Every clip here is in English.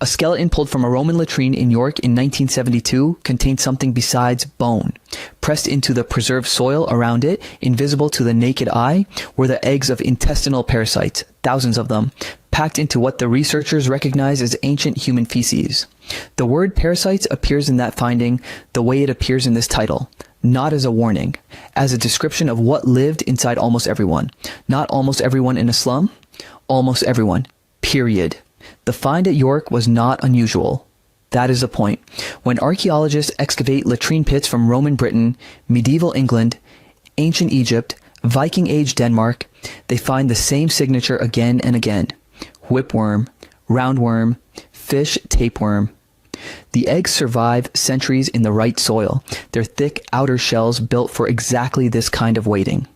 A skeleton pulled from a Roman latrine in York in 1972 contained something besides bone. Pressed into the preserved soil around it, invisible to the naked eye, were the eggs of intestinal parasites, thousands of them, packed into what the researchers recognize as ancient human feces. The word parasites appears in that finding the way it appears in this title, not as a warning, as a description of what lived inside almost everyone. Not almost everyone in a slum, almost everyone, period. The find at York was not unusual. That is the point. When archaeologists excavate latrine pits from Roman Britain, medieval England, ancient Egypt, Viking Age Denmark, they find the same signature again and again. Whipworm, roundworm, fish tapeworm. The eggs survive centuries in the right soil, their thick outer shells built for exactly this kind of waiting.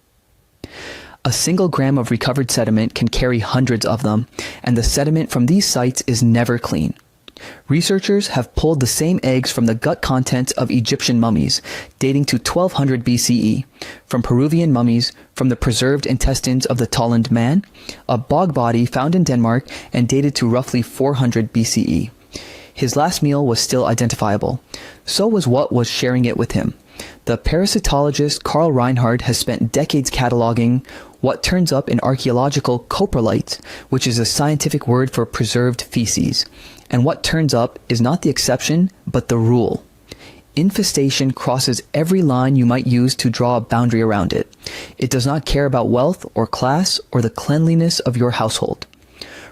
A single gram of recovered sediment can carry hundreds of them, and the sediment from these sites is never clean. Researchers have pulled the same eggs from the gut contents of Egyptian mummies, dating to 1200 BCE, from Peruvian mummies, from the preserved intestines of the Tolland man, a bog body found in Denmark and dated to roughly 400 BCE. His last meal was still identifiable. So was what was sharing it with him. The parasitologist Karl Reinhardt has spent decades cataloging what turns up in archaeological coprolites, which is a scientific word for preserved feces. And what turns up is not the exception, but the rule. Infestation crosses every line you might use to draw a boundary around it. It does not care about wealth or class or the cleanliness of your household.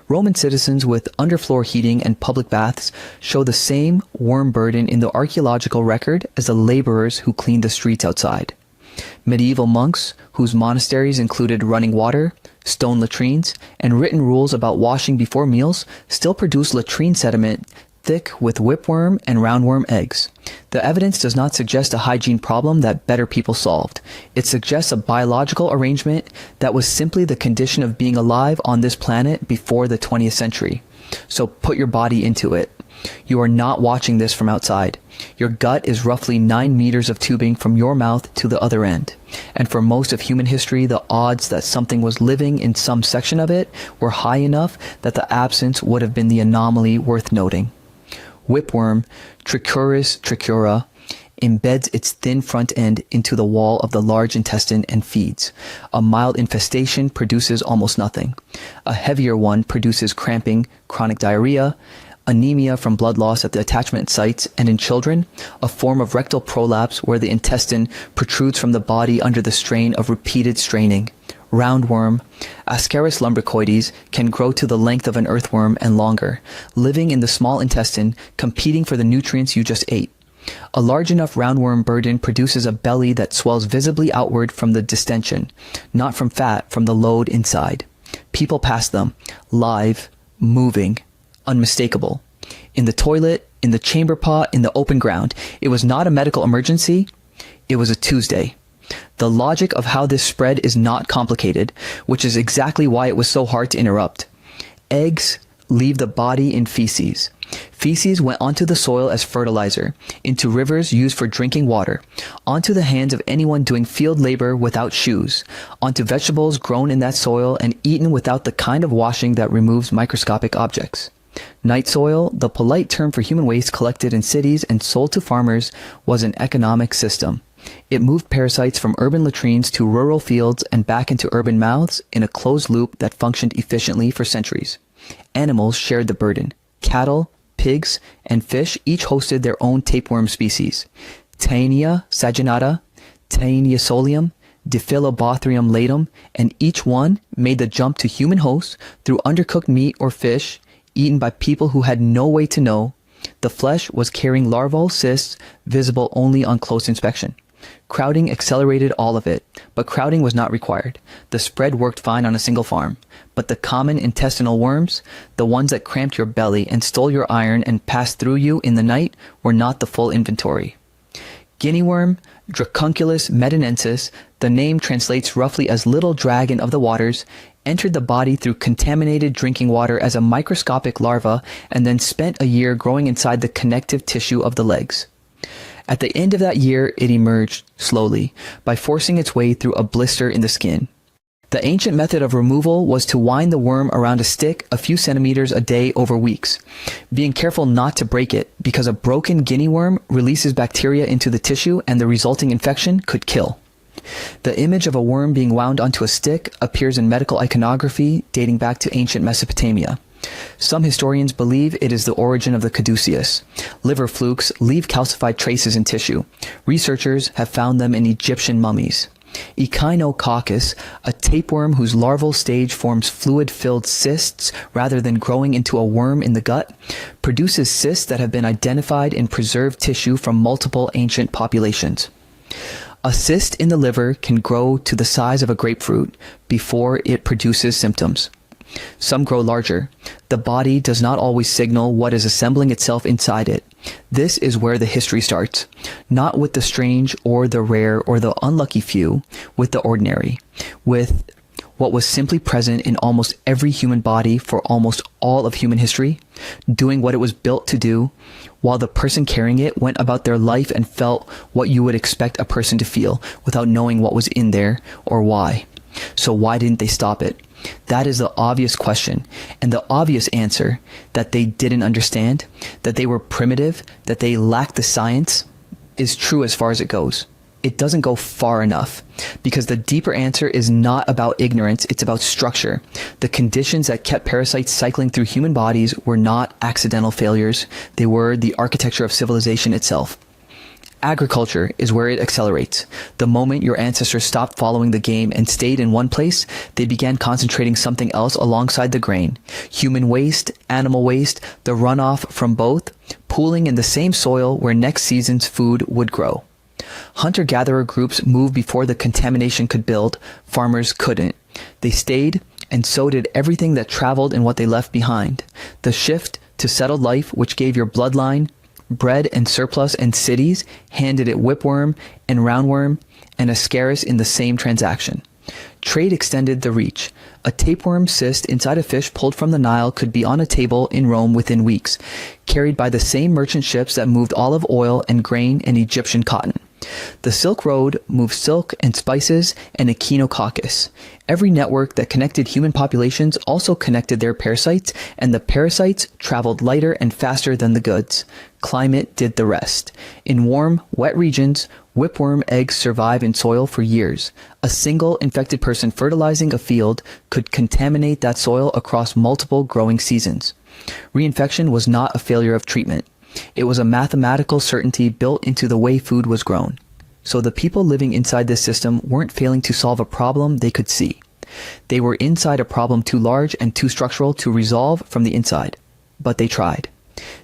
Roman citizens with underfloor heating and public baths show the same worm burden in the archaeological record as the laborers who cleaned the streets outside. Medieval monks, whose monasteries included running water, stone latrines, and written rules about washing before meals, still produce latrine sediment thick with whipworm and roundworm eggs. The evidence does not suggest a hygiene problem that better people solved. It suggests a biological arrangement that was simply the condition of being alive on this planet before the 20th century. So put your body into it. You are not watching this from outside. Your gut is roughly 9 meters of tubing from your mouth to the other end. And for most of human history, the odds that something was living in some section of it were high enough that the absence would have been the anomaly worth noting. Whipworm, Trichuris trichura, embeds its thin front end into the wall of the large intestine and feeds. A mild infestation produces almost nothing. A heavier one produces cramping, chronic diarrhea, anemia from blood loss at the attachment sites, and in children, a form of rectal prolapse where the intestine protrudes from the body under the strain of repeated straining. Roundworm, Ascaris lumbricoides, can grow to the length of an earthworm and longer, living in the small intestine, competing for the nutrients you just ate. A large enough roundworm burden produces a belly that swells visibly outward from the distension, not from fat, from the load inside. People pass them, live, moving, unmistakable. In the toilet, in the chamber pot, in the open ground. It was not a medical emergency. It was a Tuesday. The logic of how this spread is not complicated, which is exactly why it was so hard to interrupt. Eggs leave the body in feces. Feces went onto the soil as fertilizer, into rivers used for drinking water, onto the hands of anyone doing field labor without shoes, onto vegetables grown in that soil and eaten without the kind of washing that removes microscopic objects. Night soil, the polite term for human waste collected in cities and sold to farmers, was an economic system. It moved parasites from urban latrines to rural fields and back into urban mouths in a closed loop that functioned efficiently for centuries. Animals shared the burden. Cattle, pigs, and fish each hosted their own tapeworm species. Taenia saginata, Taenia solium, Diphyllobothrium latum, and each one made the jump to human hosts through undercooked meat or fish eaten by people who had no way to know. The flesh was carrying larval cysts visible only on close inspection. Crowding accelerated all of it, but crowding was not required. The spread worked fine on a single farm. But the common intestinal worms, the ones that cramped your belly and stole your iron and passed through you in the night, were not the full inventory. Guinea worm, Dracunculus medinensis, the name translates roughly as little dragon of the waters, entered the body through contaminated drinking water as a microscopic larva and then spent a year growing inside the connective tissue of the legs. At the end of that year, it emerged, slowly, by forcing its way through a blister in the skin. The ancient method of removal was to wind the worm around a stick a few centimeters a day over weeks, being careful not to break it because a broken guinea worm releases bacteria into the tissue and the resulting infection could kill. The image of a worm being wound onto a stick appears in medical iconography dating back to ancient Mesopotamia. Some historians believe it is the origin of the caduceus. Liver flukes leave calcified traces in tissue. Researchers have found them in Egyptian mummies. Echinococcus, a tapeworm whose larval stage forms fluid-filled cysts rather than growing into a worm in the gut, produces cysts that have been identified in preserved tissue from multiple ancient populations. A cyst in the liver can grow to the size of a grapefruit before it produces symptoms. Some grow larger. The body does not always signal what is assembling itself inside it. This is where the history starts. Not with the strange or the rare or the unlucky few, with the ordinary. With what was simply present in almost every human body for almost all of human history, doing what it was built to do, while the person carrying it went about their life and felt what you would expect a person to feel without knowing what was in there or why. So why didn't they stop it? That is the obvious question, and the obvious answer, that they didn't understand, that they were primitive, that they lacked the science, is true as far as it goes. It doesn't go far enough, because the deeper answer is not about ignorance, it's about structure. The conditions that kept parasites cycling through human bodies were not accidental failures, they were the architecture of civilization itself. Agriculture is where it accelerates. The moment your ancestors stopped following the game and stayed in one place, they began concentrating something else alongside the grain. Human waste, animal waste, the runoff from both, pooling in the same soil where next season's food would grow. Hunter-gatherer groups moved before the contamination could build. Farmers couldn't. They stayed, and so did everything that traveled in what they left behind. The shift to settled life, which gave your bloodline bread and surplus and cities, handed it whipworm and roundworm and ascaris in the same transaction. Trade extended the reach. A tapeworm cyst inside a fish pulled from the Nile could be on a table in Rome within weeks, carried by the same merchant ships that moved olive oil and grain and Egyptian cotton. The Silk Road moved silk and spices and echinococcus. Every network that connected human populations also connected their parasites, and the parasites traveled lighter and faster than the goods. Climate did the rest. In warm, wet regions, whipworm eggs survive in soil for years. A single infected person fertilizing a field could contaminate that soil across multiple growing seasons. Reinfection was not a failure of treatment. It was a mathematical certainty built into the way food was grown. So the people living inside this system weren't failing to solve a problem they could see. They were inside a problem too large and too structural to resolve from the inside. But they tried.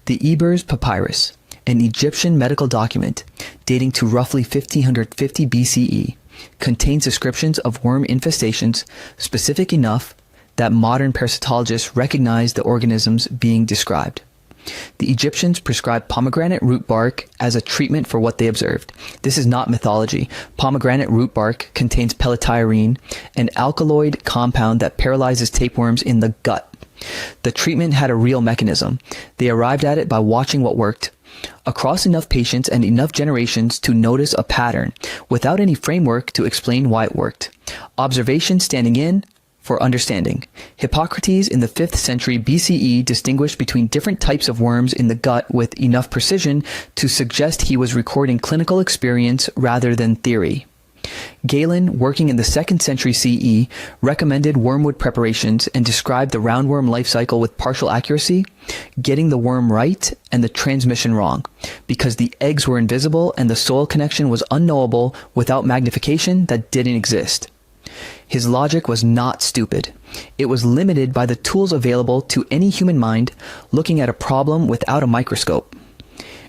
The Ebers Papyrus, an Egyptian medical document dating to roughly 1550 BCE, contains descriptions of worm infestations specific enough that modern parasitologists recognize the organisms being described. The Egyptians prescribed pomegranate root bark as a treatment for what they observed. This is not mythology. Pomegranate root bark contains pelletiarine, an alkaloid compound that paralyzes tapeworms in the gut. The treatment had a real mechanism. They arrived at it by watching what worked across enough patients and enough generations to notice a pattern, without any framework to explain why it worked. Observation standing in for understanding. Hippocrates in the 5th century BCE distinguished between different types of worms in the gut with enough precision to suggest he was recording clinical experience rather than theory. Galen, working in the 2nd century CE, recommended wormwood preparations and described the roundworm life cycle with partial accuracy, getting the worm right and the transmission wrong, because the eggs were invisible and the soil connection was unknowable without magnification that didn't exist. His logic was not stupid. It was limited by the tools available to any human mind looking at a problem without a microscope.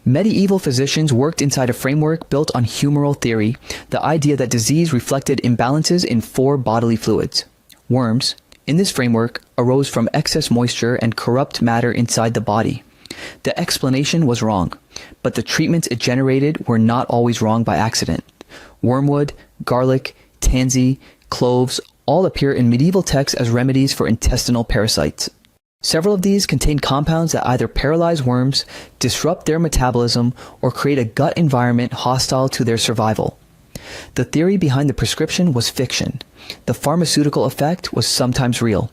Medieval physicians worked inside a framework built on humoral theory, the idea that disease reflected imbalances in 4 bodily fluids. Worms, in this framework, arose from excess moisture and corrupt matter inside the body. The explanation was wrong, but the treatments it generated were not always wrong by accident. Wormwood, garlic, tansy, cloves all appear in medieval texts as remedies for intestinal parasites. Several of these contain compounds that either paralyze worms, disrupt their metabolism, or create a gut environment hostile to their survival. The theory behind the prescription was fiction. The pharmaceutical effect was sometimes real.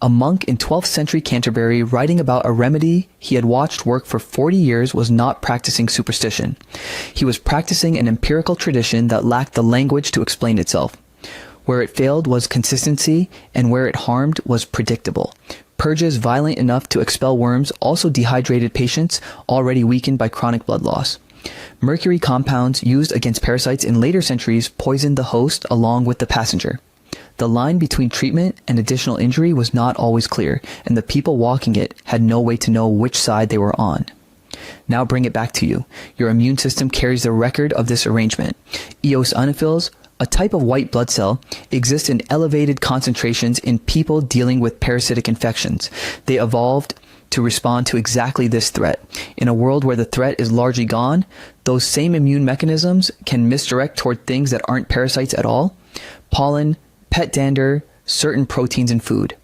A monk in 12th century Canterbury writing about a remedy he had watched work for 40 years was not practicing superstition. He was practicing an empirical tradition that lacked the language to explain itself. Where it failed was consistency, and where it harmed was predictable. Purges violent enough to expel worms also dehydrated patients already weakened by chronic blood loss. Mercury compounds used against parasites in later centuries poisoned the host along with the passenger. The line between treatment and additional injury was not always clear, and the people walking it had no way to know which side they were on. Now bring it back to you. Your immune system carries the record of this arrangement. Eosinophils, a type of white blood cell, exist in elevated concentrations in people dealing with parasitic infections. They evolved to respond to exactly this threat. In a world where the threat is largely gone, those same immune mechanisms can misdirect toward things that aren't parasites at all. Pollen, pet dander, certain proteins in food.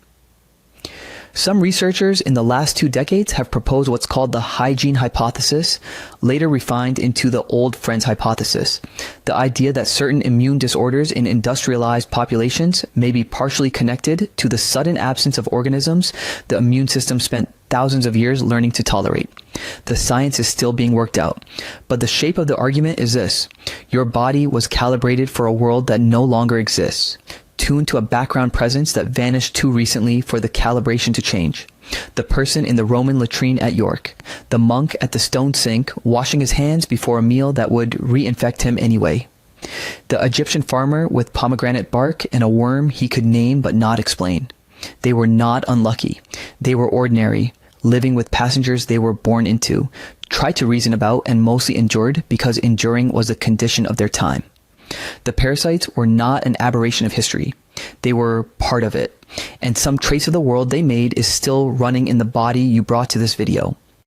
Some researchers in the last 2 decades have proposed what's called the hygiene hypothesis, later refined into the old friends hypothesis. The idea that certain immune disorders in industrialized populations may be partially connected to the sudden absence of organisms the immune system spent thousands of years learning to tolerate. The science is still being worked out, but the shape of the argument is this: your body was calibrated for a world that no longer exists, tuned to a background presence that vanished too recently for the calibration to change. The person in the Roman latrine at York, the monk at the stone sink washing his hands before a meal that would reinfect him anyway. The Egyptian farmer with pomegranate bark and a worm he could name but not explain. They were not unlucky. They were ordinary, living with passengers they were born into, tried to reason about, and mostly endured because enduring was a condition of their time. The parasites were not an aberration of history. They were part of it, and some trace of the world they made is still running in the body you brought to this video.